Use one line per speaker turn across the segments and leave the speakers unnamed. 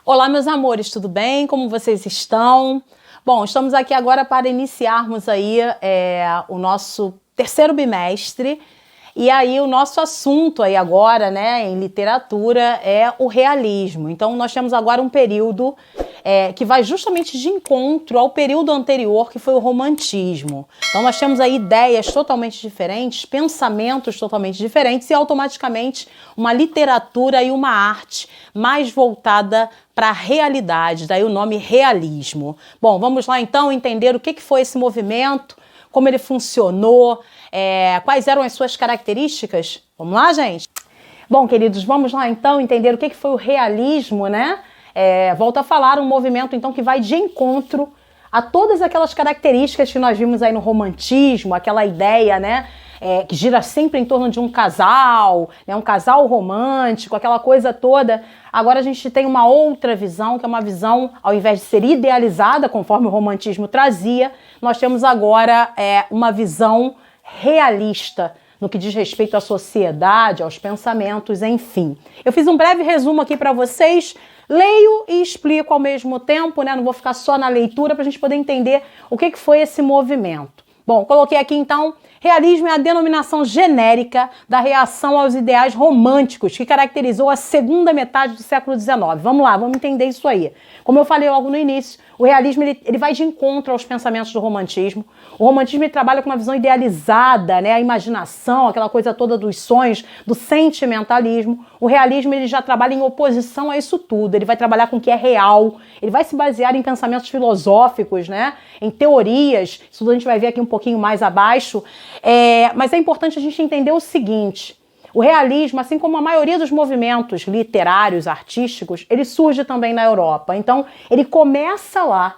Olá, meus amores, tudo bem? Como vocês estão? Bom, estamos aqui agora para iniciarmos aí o nosso terceiro bimestre. E aí o nosso assunto aí agora, né, em literatura é o realismo. Então nós temos agora um período que vai justamente de encontro ao período anterior, que foi o romantismo. Então nós temos aí ideias totalmente diferentes, pensamentos totalmente diferentes e automaticamente uma literatura e uma arte mais voltada para a realidade, daí o nome realismo. Bom, vamos lá então entender o que foi esse movimento, como ele funcionou, quais eram as suas características. Vamos lá, gente? Bom, queridos, vamos lá então entender o que foi o realismo, né? Volto a falar, um movimento então que vai de encontro a todas aquelas características que nós vimos aí no romantismo, aquela ideia, né? Que gira sempre em torno de um casal, né, um casal romântico, aquela coisa toda. Agora a gente tem uma outra visão, que é uma visão, ao invés de ser idealizada, conforme o romantismo trazia, nós temos agora uma visão realista no que diz respeito à sociedade, aos pensamentos, enfim. Eu fiz um breve resumo aqui para vocês, leio e explico ao mesmo tempo, né? Não vou ficar só na leitura para a gente poder entender o que foi esse movimento. Bom, coloquei aqui então, realismo é a denominação genérica da reação aos ideais românticos que caracterizou a segunda metade do século XIX. Vamos lá, vamos entender isso aí. Como eu falei logo no início, o realismo ele vai de encontro aos pensamentos do romantismo. O romantismo ele trabalha com uma visão idealizada, né? A imaginação, aquela coisa toda dos sonhos, do sentimentalismo. O realismo ele já trabalha em oposição a isso tudo. Ele vai trabalhar com o que é real. Ele vai se basear em pensamentos filosóficos, né? Em teorias. Isso a gente vai ver aqui um pouquinho mais abaixo. Mas é importante a gente entender o seguinte. O realismo, assim como a maioria dos movimentos literários, artísticos, ele surge também na Europa. Então, ele começa lá.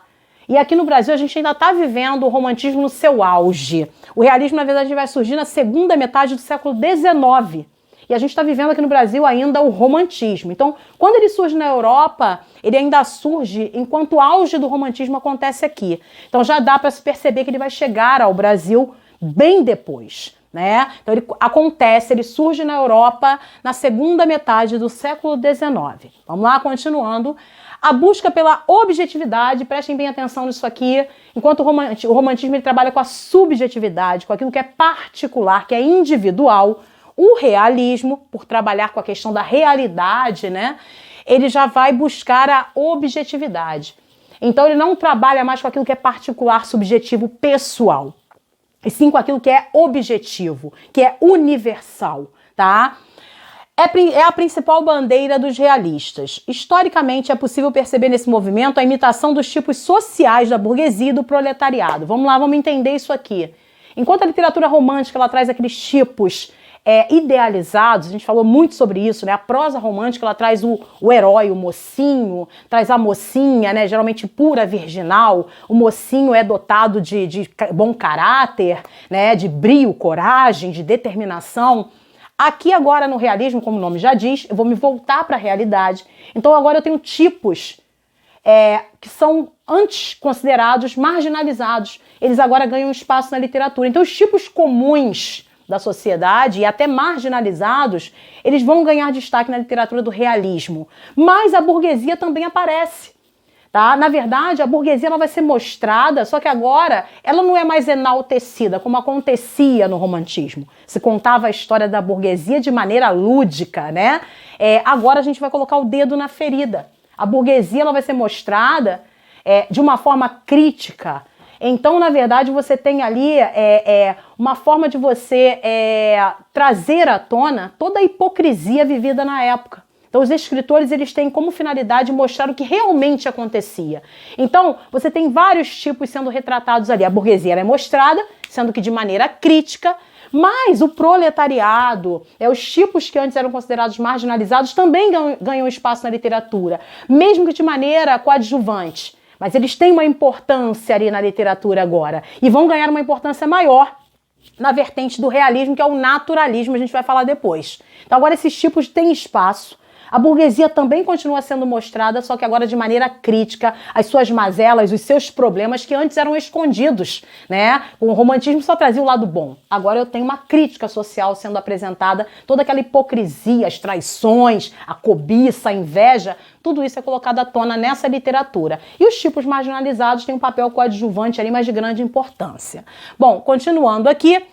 E aqui no Brasil a gente ainda está vivendo o romantismo no seu auge. O realismo, na verdade, vai surgir na segunda metade do século XIX. E a gente está vivendo aqui no Brasil ainda o romantismo. Então, quando ele surge na Europa, ele ainda surge enquanto o auge do romantismo acontece aqui. Então já dá para se perceber que ele vai chegar ao Brasil bem depois, né? Então ele surge na Europa na segunda metade do século XIX. Vamos lá, continuando. A busca pela objetividade, prestem bem atenção nisso aqui, enquanto o romantismo ele trabalha com a subjetividade, com aquilo que é particular, que é individual. O realismo, por trabalhar com a questão da realidade, né? Ele já vai buscar a objetividade. Então ele não trabalha mais com aquilo que é particular, subjetivo, pessoal, e sim com aquilo que é objetivo, que é universal, tá? É a principal bandeira dos realistas. Historicamente, é possível perceber nesse movimento a imitação dos tipos sociais da burguesia e do proletariado. Vamos lá, vamos entender isso aqui. Enquanto a literatura romântica ela traz aqueles tipos idealizados, a gente falou muito sobre isso, né? A prosa romântica ela traz o herói, o mocinho, traz a mocinha, né? Geralmente pura, virginal. O mocinho é dotado de bom caráter, né? De brio, coragem, de determinação. Aqui agora no realismo, como o nome já diz, eu vou me voltar para a realidade. Então agora eu tenho tipos que são antes considerados marginalizados. Eles agora ganham espaço na literatura. Então os tipos comuns da sociedade e até marginalizados, eles vão ganhar destaque na literatura do realismo. Mas a burguesia também aparece. Tá? Na verdade, a burguesia ela vai ser mostrada, só que agora ela não é mais enaltecida, como acontecia no romantismo. Se contava a história da burguesia de maneira lúdica, né? Agora a gente vai colocar o dedo na ferida. A burguesia ela vai ser mostrada de uma forma crítica. Então, na verdade, você tem ali uma forma de você trazer à tona toda a hipocrisia vivida na época. Então, os escritores eles têm como finalidade mostrar o que realmente acontecia. Então, você tem vários tipos sendo retratados ali. A burguesia é mostrada, sendo que de maneira crítica, mas o proletariado, os tipos que antes eram considerados marginalizados, também ganham espaço na literatura, mesmo que de maneira coadjuvante. Mas eles têm uma importância ali na literatura agora e vão ganhar uma importância maior na vertente do realismo, que é o naturalismo, a gente vai falar depois. Então agora esses tipos têm espaço, A burguesia também continua sendo mostrada, só que agora de maneira crítica, as suas mazelas, os seus problemas que antes eram escondidos, né? O romantismo só trazia o lado bom. Agora eu tenho uma crítica social sendo apresentada, toda aquela hipocrisia, as traições, a cobiça, a inveja, tudo isso é colocado à tona nessa literatura. E os tipos marginalizados têm um papel coadjuvante ali, mas de grande importância. Bom, continuando aqui,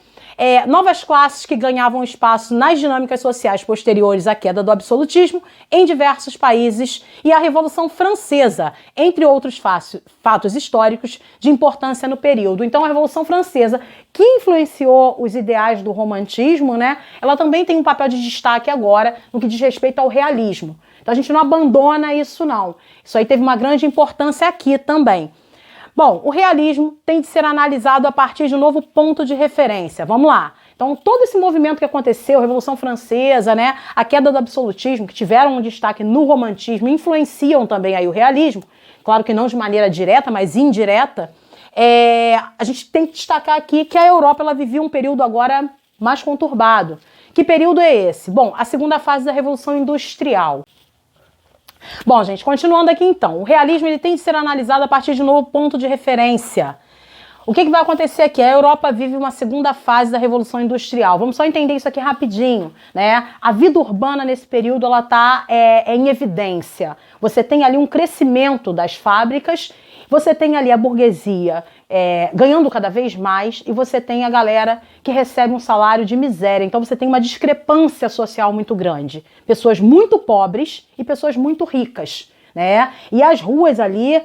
novas classes que ganhavam espaço nas dinâmicas sociais posteriores à queda do absolutismo em diversos países e a Revolução Francesa, entre outros fatos históricos de importância no período. Então a Revolução Francesa, que influenciou os ideais do romantismo, né, ela também tem um papel de destaque agora no que diz respeito ao realismo. Então a gente não abandona isso não. Isso aí teve uma grande importância aqui também. Bom, o realismo tem de ser analisado a partir de um novo ponto de referência. Vamos lá. Então, todo esse movimento que aconteceu, a Revolução Francesa, né, a queda do absolutismo, que tiveram um destaque no romantismo, influenciam também aí o realismo. Claro que não de maneira direta, mas indireta. A gente tem que destacar aqui que a Europa ela vivia um período agora mais conturbado. Que período é esse? Bom, a segunda fase da Revolução Industrial. Bom, gente, continuando aqui então, o realismo ele tem de ser analisado a partir de um novo ponto de referência. O que vai acontecer aqui? A Europa vive uma segunda fase da Revolução Industrial. Vamos só entender isso aqui rapidinho, né? A vida urbana nesse período ela está em evidência. Você tem ali um crescimento das fábricas, você tem ali a burguesia ganhando cada vez mais e você tem a galera que recebe um salário de miséria. Então você tem uma discrepância social muito grande. Pessoas muito pobres e pessoas muito ricas, né? E as ruas ali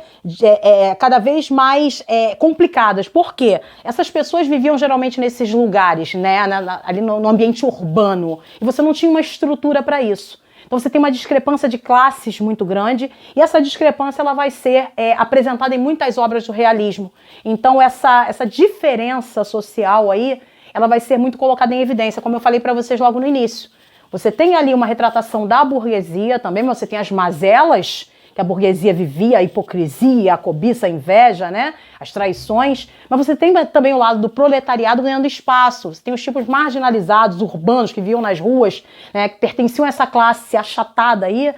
cada vez mais complicadas. Por quê? Essas pessoas viviam geralmente nesses lugares, né? Ali no ambiente urbano. E você não tinha uma estrutura para isso. Então você tem uma discrepância de classes muito grande e essa discrepância ela vai ser apresentada em muitas obras do realismo. Então essa diferença social aí, ela vai ser muito colocada em evidência, como eu falei para vocês logo no início. Você tem ali uma retratação da burguesia também, mas você tem as mazelas que a burguesia vivia, a hipocrisia, a cobiça, a inveja, né? As traições. Mas você tem também o lado do proletariado ganhando espaço. Você tem os tipos marginalizados, urbanos, que viviam nas ruas, né? Que pertenciam a essa classe achatada aí,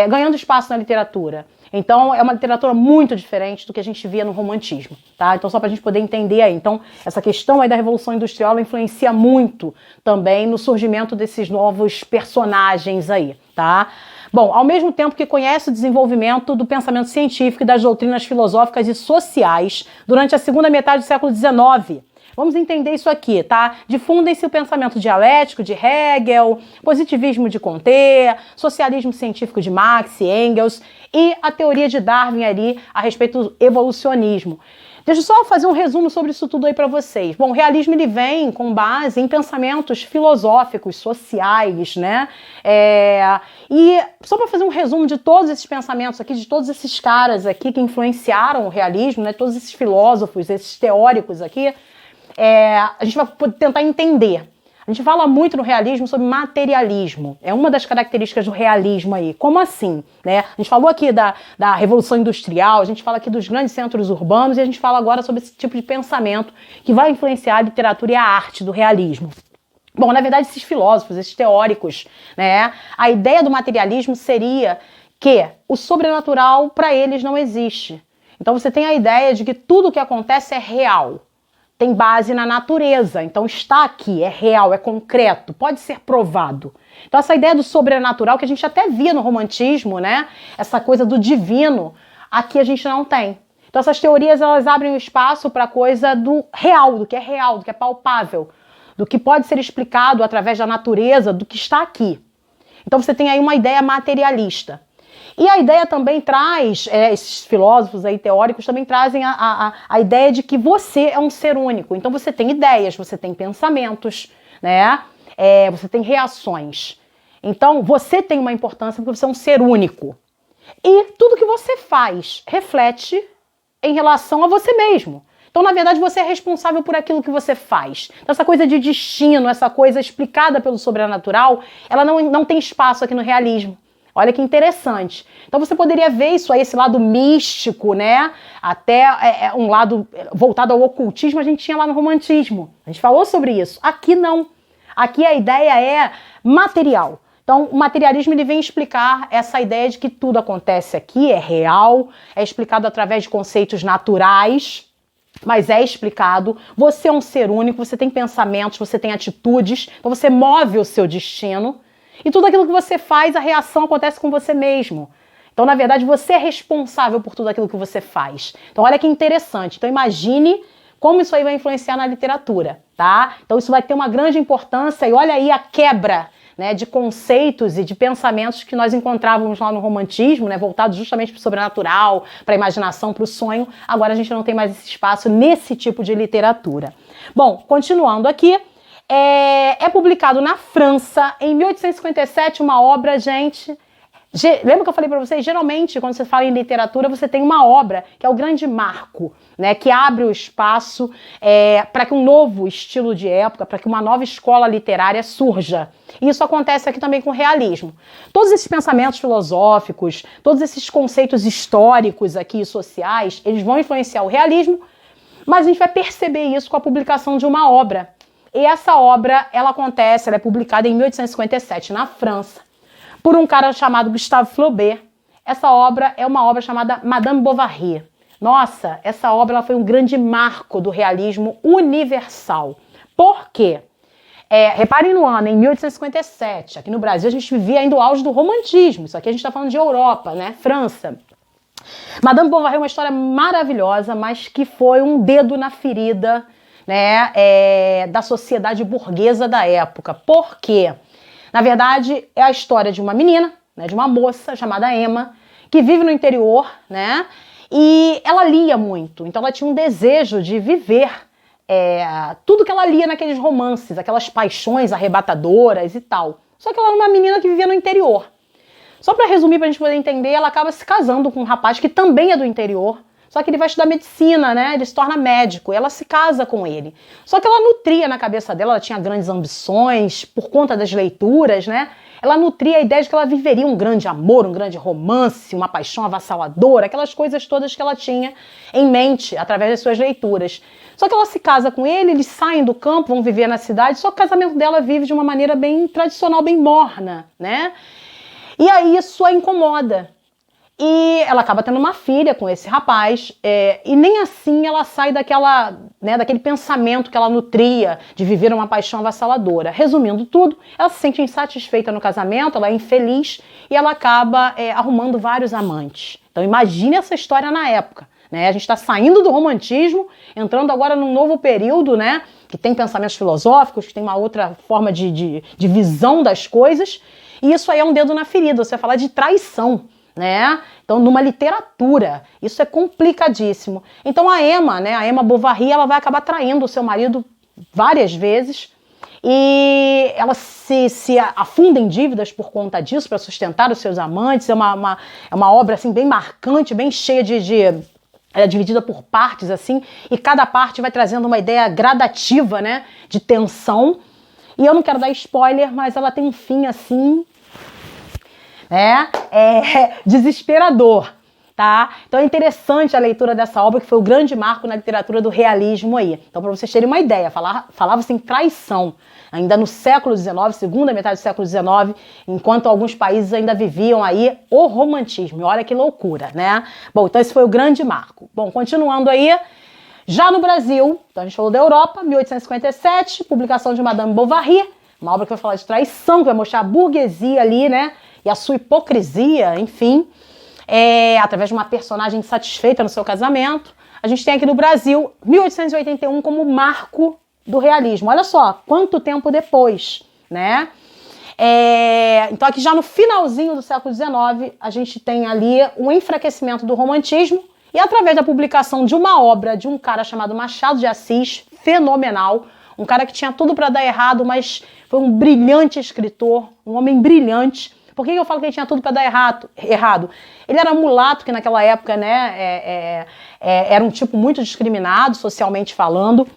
ganhando espaço na literatura. Então, é uma literatura muito diferente do que a gente via no romantismo, tá? Então, só para a gente poder entender aí. Então, essa questão aí da Revolução Industrial, ela influencia muito também no surgimento desses novos personagens aí, tá? Bom, ao mesmo tempo que conhece o desenvolvimento do pensamento científico e das doutrinas filosóficas e sociais durante a segunda metade do século XIX. Vamos entender isso aqui, tá? Difundem-se o pensamento dialético de Hegel, positivismo de Comte, socialismo científico de Marx e Engels e a teoria de Darwin ali a respeito do evolucionismo. Deixa eu só fazer um resumo sobre isso tudo aí para vocês. Bom, o realismo ele vem com base em pensamentos filosóficos, sociais, né? E só para fazer um resumo de todos esses pensamentos aqui, de todos esses caras aqui que influenciaram o realismo, né? Todos esses filósofos, esses teóricos aqui, a gente vai tentar entender. A gente fala muito no realismo sobre materialismo. É uma das características do realismo aí. Como assim? Né? A gente falou aqui da Revolução Industrial, a gente fala aqui dos grandes centros urbanos e a gente fala agora sobre esse tipo de pensamento que vai influenciar a literatura e a arte do realismo. Bom, na verdade, esses filósofos, esses teóricos, né? A ideia do materialismo seria que o sobrenatural para eles não existe. Então você tem a ideia de que tudo o que acontece é real. Tem base na natureza, então está aqui, é real, é concreto, pode ser provado. Então essa ideia do sobrenatural, que a gente até via no romantismo, né? Essa coisa do divino, aqui a gente não tem. Então essas teorias, elas abrem o espaço para a coisa do real, do que é palpável, do que pode ser explicado através da natureza, do que está aqui. Então você tem aí uma ideia materialista. E a ideia também traz, esses filósofos aí teóricos também trazem a ideia de que você é um ser único. Então você tem ideias, você tem pensamentos, né? Você tem reações. Então você tem uma importância porque você é um ser único. E tudo que você faz reflete em relação a você mesmo. Então, na verdade, você é responsável por aquilo que você faz. Então, essa coisa de destino, essa coisa explicada pelo sobrenatural, ela não tem espaço aqui no realismo. Olha que interessante. Então você poderia ver isso aí, esse lado místico, né? Até um lado voltado ao ocultismo a gente tinha lá no romantismo. A gente falou sobre isso. Aqui não. Aqui a ideia é material. Então, o materialismo ele vem explicar essa ideia de que tudo acontece aqui, é real, é explicado através de conceitos naturais, mas é explicado. Você é um ser único, você tem pensamentos, você tem atitudes, então você move o seu destino. E tudo aquilo que você faz, a reação acontece com você mesmo. Então, na verdade, você é responsável por tudo aquilo que você faz. Então, olha que interessante. Então, imagine como isso aí vai influenciar na literatura, tá? Então, isso vai ter uma grande importância e olha aí a quebra, né, de conceitos e de pensamentos que nós encontrávamos lá no romantismo, né, voltados justamente para o sobrenatural, para a imaginação, para o sonho. Agora a gente não tem mais esse espaço nesse tipo de literatura. Bom, continuando aqui, é publicado na França, em 1857, uma obra, gente... Lembra que eu falei para vocês? Geralmente, quando você fala em literatura, você tem uma obra que é o grande marco, né, que abre o espaço para que um novo estilo de época, para que uma nova escola literária surja. E isso acontece aqui também com o realismo. Todos esses pensamentos filosóficos, todos esses conceitos históricos aqui sociais, eles vão influenciar o realismo, mas a gente vai perceber isso com a publicação de uma obra. E essa obra, ela é publicada em 1857 na França, por um cara chamado Gustave Flaubert. Essa obra é uma obra chamada Madame Bovary. Nossa, essa obra ela foi um grande marco do realismo universal. Por quê? Reparem no ano, em 1857, aqui no Brasil a gente vivia ainda o auge do romantismo. Isso aqui a gente está falando de Europa, né? França. Madame Bovary é uma história maravilhosa, mas que foi um dedo na ferida, né, da sociedade burguesa da época. Por quê? Na verdade, é a história de uma menina, né, de uma moça chamada Emma, que vive no interior, né, e ela lia muito. Então ela tinha um desejo de viver tudo que ela lia naqueles romances, aquelas paixões arrebatadoras e tal. Só que ela era uma menina que vivia no interior. Só para resumir, para a gente poder entender, ela acaba se casando com um rapaz que também é do interior, só que ele vai estudar medicina, né? Ele se torna médico, e ela se casa com ele. Só que ela nutria na cabeça dela, ela tinha grandes ambições, por conta das leituras, né? Ela nutria a ideia de que ela viveria um grande amor, um grande romance, uma paixão avassaladora, aquelas coisas todas que ela tinha em mente através das suas leituras. Só que ela se casa com ele, eles saem do campo, vão viver na cidade, só que o casamento dela vive de uma maneira bem tradicional, bem morna, né? E aí isso a incomoda. E ela acaba tendo uma filha com esse rapaz, e nem assim ela sai daquele pensamento que ela nutria de viver uma paixão avassaladora. Resumindo tudo, ela se sente insatisfeita no casamento, ela é infeliz e ela acaba arrumando vários amantes. Então imagine essa história na época, né? A gente está saindo do romantismo, entrando agora num novo período, né, que tem pensamentos filosóficos, que tem uma outra forma de visão das coisas, e isso aí é um dedo na ferida, você vai falar de traição, né? Então, numa literatura, isso é complicadíssimo. Então, a Emma Bovary, ela vai acabar traindo o seu marido várias vezes e ela se afunda em dívidas por conta disso, para sustentar os seus amantes. É uma obra, assim, bem marcante, bem cheia ela é dividida por partes, assim, e cada parte vai trazendo uma ideia gradativa, né, de tensão. E eu não quero dar spoiler, mas ela tem um fim, assim, desesperador, tá? Então é interessante a leitura dessa obra, que foi o grande marco na literatura do realismo aí. Então, para vocês terem uma ideia, falava-se em traição, ainda no século XIX, segunda metade do século XIX, enquanto alguns países ainda viviam aí o romantismo. E olha que loucura, né? Bom, então esse foi o grande marco. Bom, continuando aí, já no Brasil, então a gente falou da Europa, 1857, publicação de Madame Bovary, uma obra que vai falar de traição, que vai mostrar a burguesia ali, né? E a sua hipocrisia, enfim, através de uma personagem insatisfeita no seu casamento. A gente tem aqui no Brasil, 1881, como marco do realismo. Olha só, quanto tempo depois, né? Então aqui já no finalzinho do século XIX, a gente tem ali um enfraquecimento do romantismo e através da publicação de uma obra de um cara chamado Machado de Assis, fenomenal, um cara que tinha tudo para dar errado, mas foi um brilhante escritor, um homem brilhante. Por que eu falo que ele tinha tudo para dar errado? Ele era mulato, que naquela época, né, era um tipo muito discriminado, socialmente falando.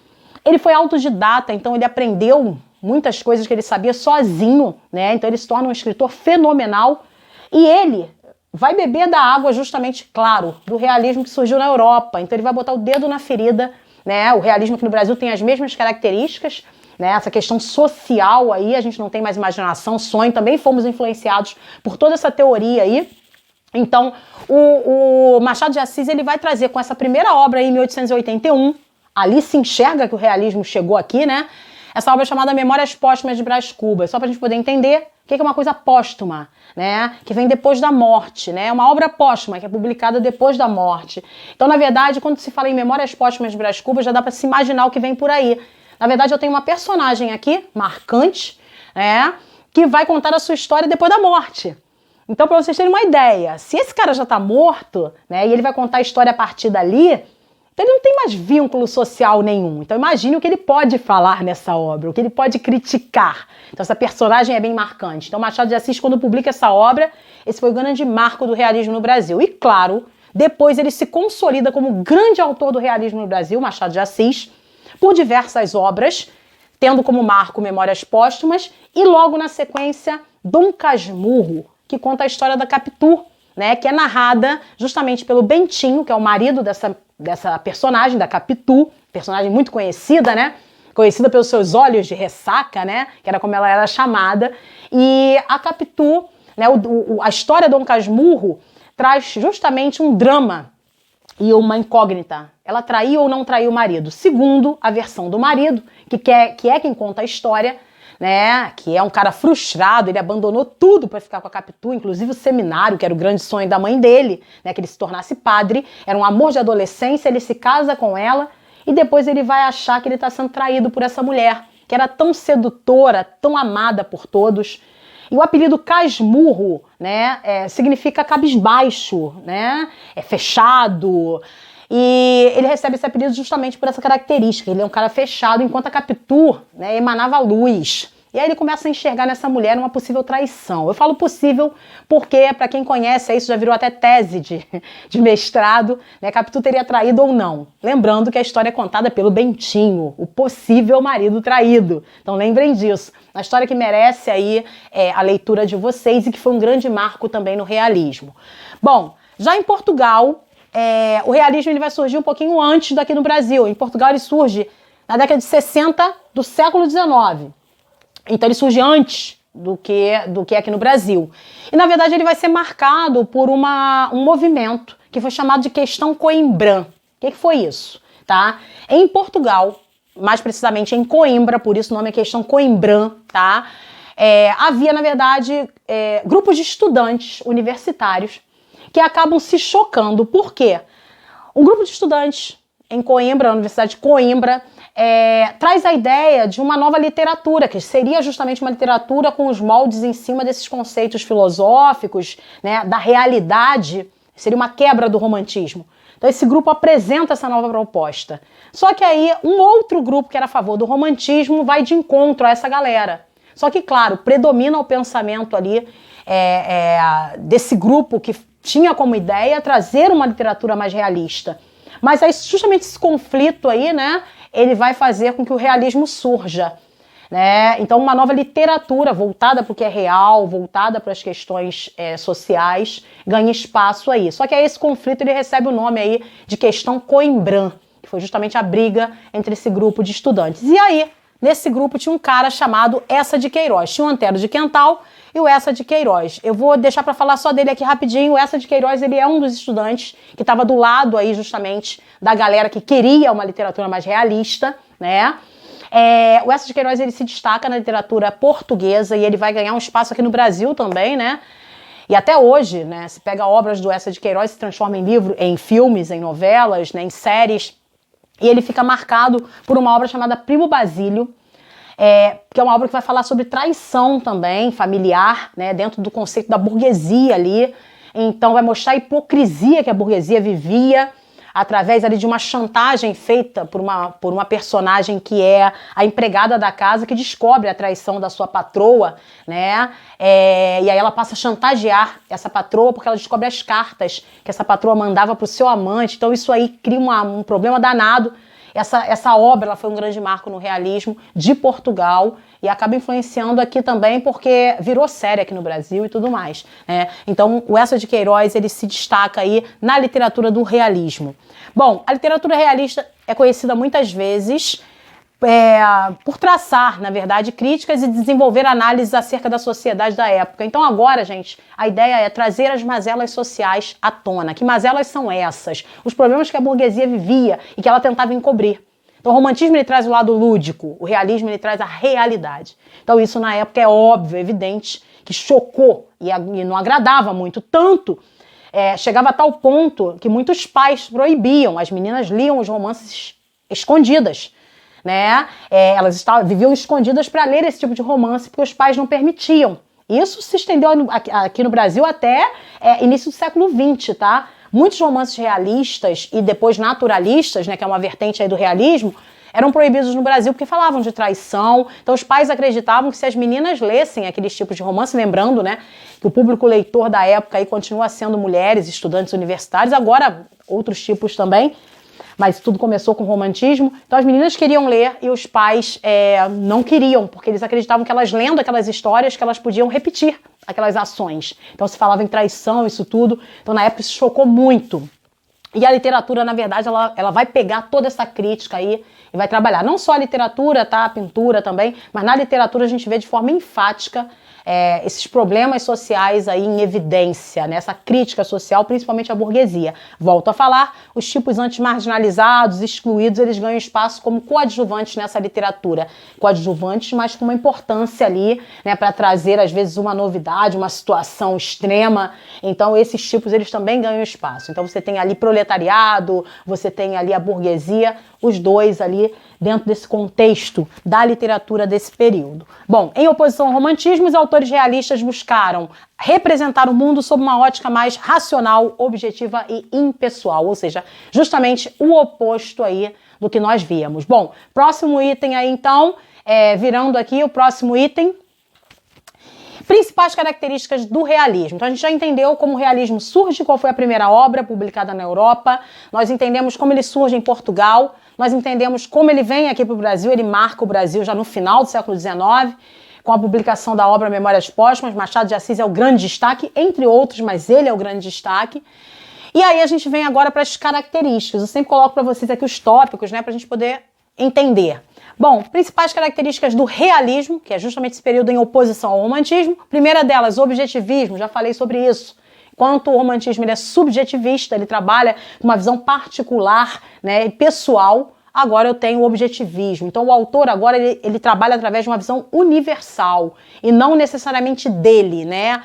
Ele foi autodidata, então ele aprendeu muitas coisas que ele sabia sozinho, né? Então ele se torna um escritor fenomenal. E ele vai beber da água justamente, claro, do realismo que surgiu na Europa. Então ele vai botar o dedo na ferida, né? O realismo aqui no Brasil tem as mesmas características, né? Essa questão social aí, a gente não tem mais imaginação, sonho, também fomos influenciados por toda essa teoria aí. Então, o Machado de Assis, ele vai trazer com essa primeira obra aí, em 1881, ali se enxerga que o realismo chegou aqui, né? Essa obra chamada Memórias Póstumas de Brás Cubas, só pra gente poder entender o que é uma coisa póstuma, né? Que vem depois da morte, né? Uma obra póstuma que é publicada depois da morte. Então, na verdade, quando se fala em Memórias Póstumas de Brás Cubas, já dá pra se imaginar o que vem por aí. Na verdade, eu tenho uma personagem aqui, marcante, né? Que vai contar a sua história depois da morte. Então, para vocês terem uma ideia, se esse cara já tá morto, né, e ele vai contar a história a partir dali, então ele não tem mais vínculo social nenhum. Então imagine o que ele pode falar nessa obra, o que ele pode criticar. Então essa personagem é bem marcante. Então Machado de Assis, quando publica essa obra, esse foi o grande marco do realismo no Brasil. E claro, depois ele se consolida como grande autor do realismo no Brasil, Machado de Assis, por diversas obras, tendo como marco Memórias Póstumas e logo na sequência Dom Casmurro, que conta a história da Capitu, né, que é narrada justamente pelo Bentinho, que é o marido dessa personagem, da Capitu, personagem muito conhecida, né, conhecida pelos seus olhos de ressaca, né, que era como ela era chamada, e a Capitu, né, a história de Dom Casmurro traz justamente um drama e uma incógnita. Ela traiu ou não traiu o marido? Segundo a versão do marido, que é quem conta a história, né, que é um cara frustrado, ele abandonou tudo para ficar com a Capitu, inclusive o seminário, que era o grande sonho da mãe dele, né, que ele se tornasse padre, era um amor de adolescência, ele se casa com ela e depois ele vai achar que ele está sendo traído por essa mulher, que era tão sedutora, tão amada por todos. E o apelido Casmurro, né, significa cabisbaixo, né, é fechado. E ele recebe esse apelido justamente por essa característica. Ele é um cara fechado, enquanto a Capitu, né, emanava luz. E aí ele começa a enxergar nessa mulher uma possível traição. Eu falo possível porque, para quem conhece, isso já virou até tese de mestrado, né, Capitu teria traído ou não. Lembrando que a história é contada pelo Bentinho, o possível marido traído. Então lembrem disso. Uma história que merece aí a leitura de vocês e que foi um grande marco também no realismo. Bom, já em Portugal, o realismo ele vai surgir um pouquinho antes daqui no Brasil. Em Portugal ele surge na década de 60 do século XIX. Então ele surge antes do que aqui no Brasil. E na verdade ele vai ser marcado por um movimento que foi chamado de questão Coimbrã. O que foi isso? Tá? Em Portugal, mais precisamente em Coimbra, por isso o nome é questão Coimbrã, tá? Havia na verdade grupos de estudantes universitários que acabam se chocando. Por quê? Um grupo de estudantes em Coimbra, na Universidade de Coimbra, traz a ideia de uma nova literatura, que seria justamente uma literatura com os moldes em cima desses conceitos filosóficos, né, da realidade, seria uma quebra do romantismo. Então esse grupo apresenta essa nova proposta. Só que aí um outro grupo que era a favor do romantismo vai de encontro a essa galera. Só que, claro, predomina o pensamento ali desse grupo que tinha como ideia trazer uma literatura mais realista. Mas aí, justamente esse conflito aí, né, ele vai fazer com que o realismo surja, né? Então, uma nova literatura voltada para o que é real, voltada para as questões sociais, ganha espaço aí. Só que aí esse conflito ele recebe o nome aí de questão Coimbrã, que foi justamente a briga entre esse grupo de estudantes. E aí, nesse grupo tinha um cara chamado Eça de Queiroz. Tinha o Antero de Quental e o Eça de Queiroz. Eu vou deixar para falar só dele aqui rapidinho. O Eça de Queiroz, ele é um dos estudantes que estava do lado aí justamente da galera que queria uma literatura mais realista, né? O Eça de Queiroz, ele se destaca na literatura portuguesa e ele vai ganhar um espaço aqui no Brasil também, né? E até hoje, né, se pega obras do Eça de Queiroz, se transforma em livro, em filmes, em novelas, né, em séries, e ele fica marcado por uma obra chamada Primo Basílio, que é uma obra que vai falar sobre traição também, familiar, né, dentro do conceito da burguesia ali. Então vai mostrar a hipocrisia que a burguesia vivia através ali de uma chantagem feita por uma personagem que é a empregada da casa, que descobre a traição da sua patroa, né? E aí ela passa a chantagear essa patroa porque ela descobre as cartas que essa patroa mandava para o seu amante. Então isso aí cria um problema danado. Essa obra ela foi um grande marco no realismo de Portugal e acaba influenciando aqui também porque virou série aqui no Brasil e tudo mais, né? Então o Eça de Queiroz ele se destaca aí na literatura do realismo. Bom, a literatura realista é conhecida muitas vezes por traçar, na verdade, críticas e desenvolver análises acerca da sociedade da época. Então agora, gente, a ideia é trazer as mazelas sociais à tona. Que mazelas são essas? Os problemas que a burguesia vivia e que ela tentava encobrir. Então o romantismo ele traz o lado lúdico, o realismo ele traz a realidade. Então isso na época é óbvio, evidente, que chocou e não agradava muito, tanto chegava a tal ponto que muitos pais proibiam, as meninas liam os romances escondidas, né? Elas viviam escondidas para ler esse tipo de romance porque os pais não permitiam. Isso se estendeu aqui no Brasil até início do século XX, tá? Muitos romances realistas e depois naturalistas, né, que é uma vertente aí do realismo, eram proibidos no Brasil porque falavam de traição. Então os pais acreditavam que se as meninas lessem aqueles tipos de romance, lembrando, né, que o público leitor da época aí continua sendo mulheres, estudantes universitários, agora outros tipos também, mas tudo começou com romantismo. Então as meninas queriam ler e os pais não queriam, porque eles acreditavam que elas lendo aquelas histórias que elas podiam repetir aquelas ações. Então se falava em traição, isso tudo. Então na época isso chocou muito. E a literatura, na verdade, ela vai pegar toda essa crítica aí e vai trabalhar. Não só a literatura, tá? A pintura também, mas na literatura a gente vê de forma enfática esses problemas sociais aí em evidência, né? Essa crítica social, principalmente à burguesia. Volto a falar, os tipos antimarginalizados, excluídos, eles ganham espaço como coadjuvantes nessa literatura. Coadjuvantes, mas com uma importância ali, né? Para trazer, às vezes, uma novidade, uma situação extrema. Então, esses tipos, eles também ganham espaço. Então, você tem ali proletariado, você tem ali a burguesia, os dois ali dentro desse contexto da literatura desse período. Bom, em oposição ao romantismo, os autores realistas buscaram representar o mundo sob uma ótica mais racional, objetiva e impessoal, ou seja, justamente o oposto aí do que nós víamos. Bom, próximo item aí então, virando aqui o próximo item, principais características do realismo. Então a gente já entendeu como o realismo surge, qual foi a primeira obra publicada na Europa, nós entendemos como ele surge em Portugal, nós entendemos como ele vem aqui para o Brasil, ele marca o Brasil já no final do século XIX, com a publicação da obra Memórias Póstumas. Machado de Assis é o grande destaque, entre outros, mas ele é o grande destaque. E aí a gente vem agora para as características. Eu sempre coloco para vocês aqui os tópicos, né, para a gente poder entender. Bom, principais características do realismo, que é justamente esse período em oposição ao romantismo. Primeira delas, o objetivismo, já falei sobre isso. Enquanto o romantismo ele é subjetivista, ele trabalha com uma visão particular, né, e pessoal, agora eu tenho o objetivismo. Então o autor agora ele trabalha através de uma visão universal e não necessariamente dele, né?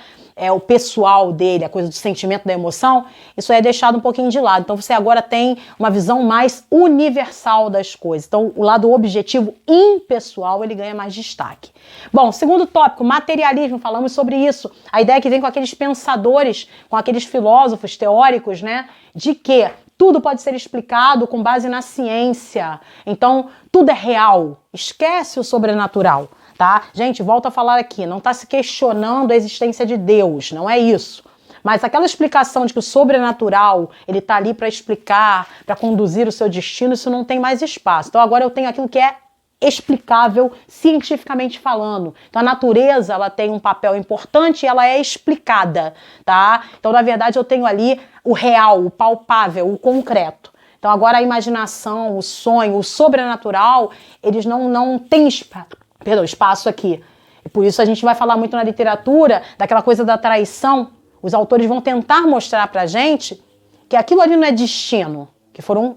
O pessoal dele, a coisa do sentimento, da emoção, isso é deixado um pouquinho de lado. Então você agora tem uma visão mais universal das coisas. Então o lado objetivo impessoal, ele ganha mais destaque. Bom, segundo tópico, materialismo, falamos sobre isso. A ideia que vem com aqueles pensadores, com aqueles filósofos teóricos, né, de que tudo pode ser explicado com base na ciência. Então tudo é real. Esquece o sobrenatural. Tá? Gente, volto a falar aqui, não está se questionando a existência de Deus, não é isso. Mas aquela explicação de que o sobrenatural, ele está ali para explicar, para conduzir o seu destino, isso não tem mais espaço. Então agora eu tenho aquilo que é explicável cientificamente falando. Então a natureza, ela tem um papel importante e ela é explicada, tá? Então na verdade eu tenho ali o real, o palpável, o concreto. Então agora a imaginação, o sonho, o sobrenatural, eles não têm espaço aqui. E por isso a gente vai falar muito na literatura daquela coisa da traição. Os autores vão tentar mostrar pra gente que aquilo ali não é destino, que foram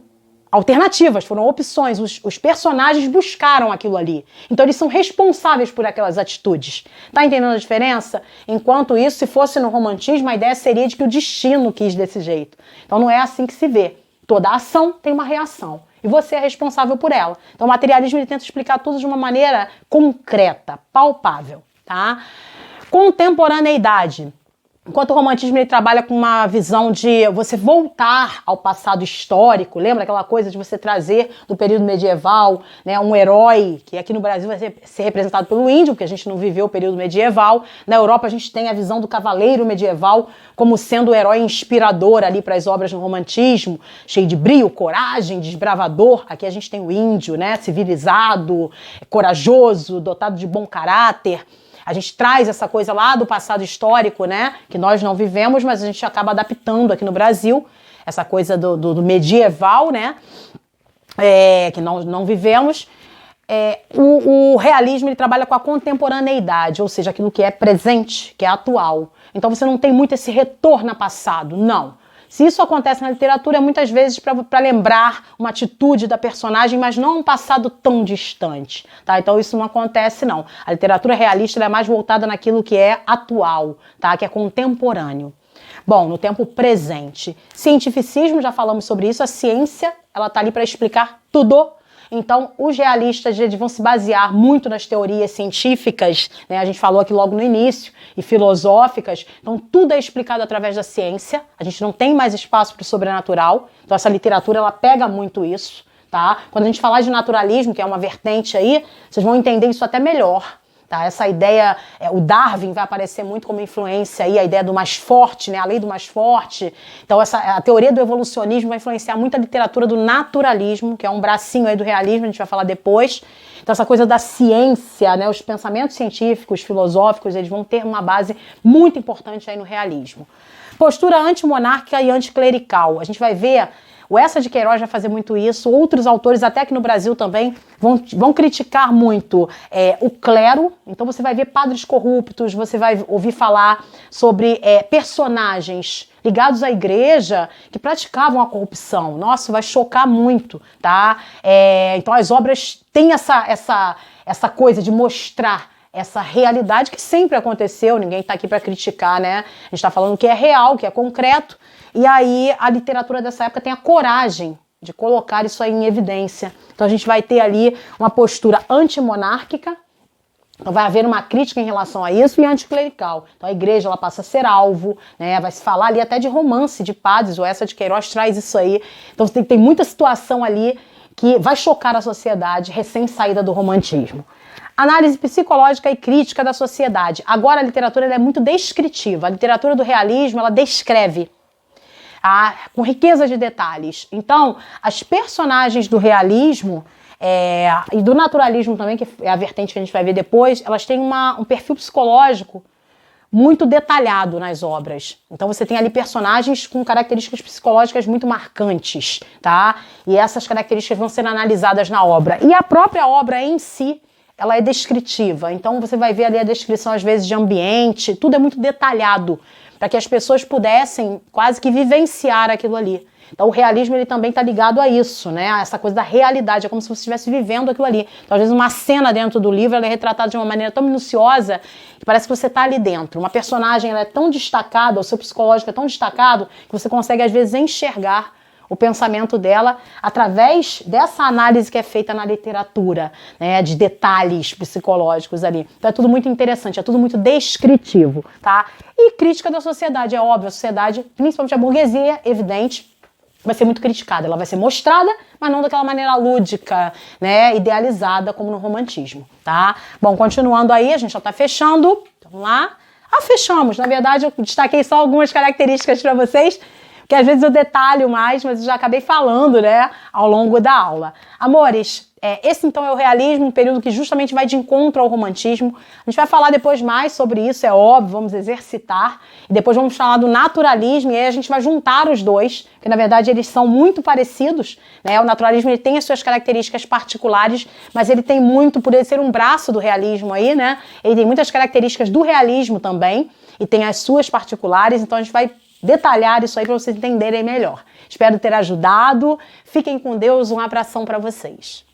alternativas, foram opções. Os personagens buscaram aquilo ali. Então eles são responsáveis por aquelas atitudes. Tá entendendo a diferença? Enquanto isso, se fosse no romantismo, a ideia seria de que o destino quis desse jeito. Então não é assim que se vê. Toda ação tem uma reação. E você é responsável por ela. Então o materialismo ele tenta explicar tudo de uma maneira concreta, palpável, tá? Contemporaneidade. Enquanto o romantismo ele trabalha com uma visão de você voltar ao passado histórico, lembra aquela coisa de você trazer do período medieval, né, um herói, que aqui no Brasil vai ser representado pelo índio, porque a gente não viveu o período medieval. Na Europa a gente tem a visão do cavaleiro medieval como sendo o herói inspirador ali para as obras no romantismo, cheio de brio, coragem, desbravador. Aqui a gente tem o índio, né, civilizado, corajoso, dotado de bom caráter. A gente traz essa coisa lá do passado histórico, né? Que nós não vivemos, mas a gente acaba adaptando aqui no Brasil. Essa coisa do medieval, né? Que nós não vivemos. o realismo ele trabalha com a contemporaneidade, ou seja, aquilo que é presente, que é atual. Então você não tem muito esse retorno a passado, não. Se isso acontece na literatura, é muitas vezes para lembrar uma atitude da personagem, mas não um passado tão distante, tá? Então isso não acontece, não. A literatura realista é mais voltada naquilo que é atual, tá? Que é contemporâneo. Bom, no tempo presente. Cientificismo, já falamos sobre isso, a ciência, ela tá ali para explicar tudo. Então, os realistas eles vão se basear muito nas teorias científicas, né? A gente falou aqui logo no início, e filosóficas. Então, tudo é explicado através da ciência. A gente não tem mais espaço para o sobrenatural. Então, essa literatura, ela pega muito isso, tá? Quando a gente falar de naturalismo, que é uma vertente aí, vocês vão entender isso até melhor. Tá, essa ideia, o Darwin vai aparecer muito como influência aí, a ideia do mais forte, né, a lei do mais forte. Então a teoria do evolucionismo vai influenciar muito a literatura do naturalismo, que é um bracinho aí do realismo, a gente vai falar depois. Então essa coisa da ciência, né, os pensamentos científicos, filosóficos, eles vão ter uma base muito importante aí no realismo. Postura antimonárquica e anticlerical. A gente vai ver... O Eça de Queiroz vai fazer muito isso, outros autores, até aqui no Brasil também, vão criticar muito o clero. Então você vai ver padres corruptos, você vai ouvir falar sobre personagens ligados à igreja que praticavam a corrupção. Nossa, vai chocar muito, tá? Então as obras têm essa coisa de mostrar essa realidade que sempre aconteceu, ninguém está aqui para criticar, né? A gente está falando que é real, que é concreto. E aí a literatura dessa época tem a coragem de colocar isso aí em evidência. Então a gente vai ter ali uma postura antimonárquica, então vai haver uma crítica em relação a isso, e anticlerical. Então a igreja ela passa a ser alvo, né? Vai se falar ali até de romance de padres, o Eça de Queiroz traz isso aí. Então tem muita situação ali que vai chocar a sociedade recém-saída do romantismo. Análise psicológica e crítica da sociedade. Agora a literatura ela é muito descritiva. A literatura do realismo ela descreve com riqueza de detalhes. Então, as personagens do realismo e do naturalismo também, que é a vertente que a gente vai ver depois, elas têm um perfil psicológico muito detalhado nas obras. Então você tem ali personagens com características psicológicas muito marcantes, tá? E essas características vão ser analisadas na obra. E a própria obra em si, ela é descritiva. Então você vai ver ali a descrição às vezes de ambiente, tudo é muito detalhado, para que as pessoas pudessem quase que vivenciar aquilo ali. Então o realismo ele também está ligado a isso, né? A essa coisa da realidade, é como se você estivesse vivendo aquilo ali. Então às vezes uma cena dentro do livro ela é retratada de uma maneira tão minuciosa que parece que você está ali dentro. Uma personagem ela é tão destacada, o seu psicológico é tão destacado que você consegue às vezes enxergar o pensamento dela através dessa análise que é feita na literatura, né, de detalhes psicológicos ali. Então é tudo muito interessante, é tudo muito descritivo, tá? E crítica da sociedade, é óbvio, a sociedade, principalmente a burguesia, evidente, vai ser muito criticada. Ela vai ser mostrada, mas não daquela maneira lúdica, né, idealizada como no romantismo, tá? Bom, continuando aí, a gente já tá fechando, então, vamos lá. Fechamos. Na verdade, eu destaquei só algumas características para vocês, que às vezes eu detalho mais, mas eu já acabei falando, né, ao longo da aula. Amores, esse então é o realismo, um período que justamente vai de encontro ao romantismo. A gente vai falar depois mais sobre isso, é óbvio, vamos exercitar. E depois vamos falar do naturalismo, e aí a gente vai juntar os dois, que na verdade eles são muito parecidos, né? O naturalismo ele tem as suas características particulares, mas ele tem muito, por ele ser um braço do realismo aí, né? Ele tem muitas características do realismo também, e tem as suas particulares, então a gente vai detalhar isso aí para vocês entenderem melhor. Espero ter ajudado. Fiquem com Deus, um abração para vocês.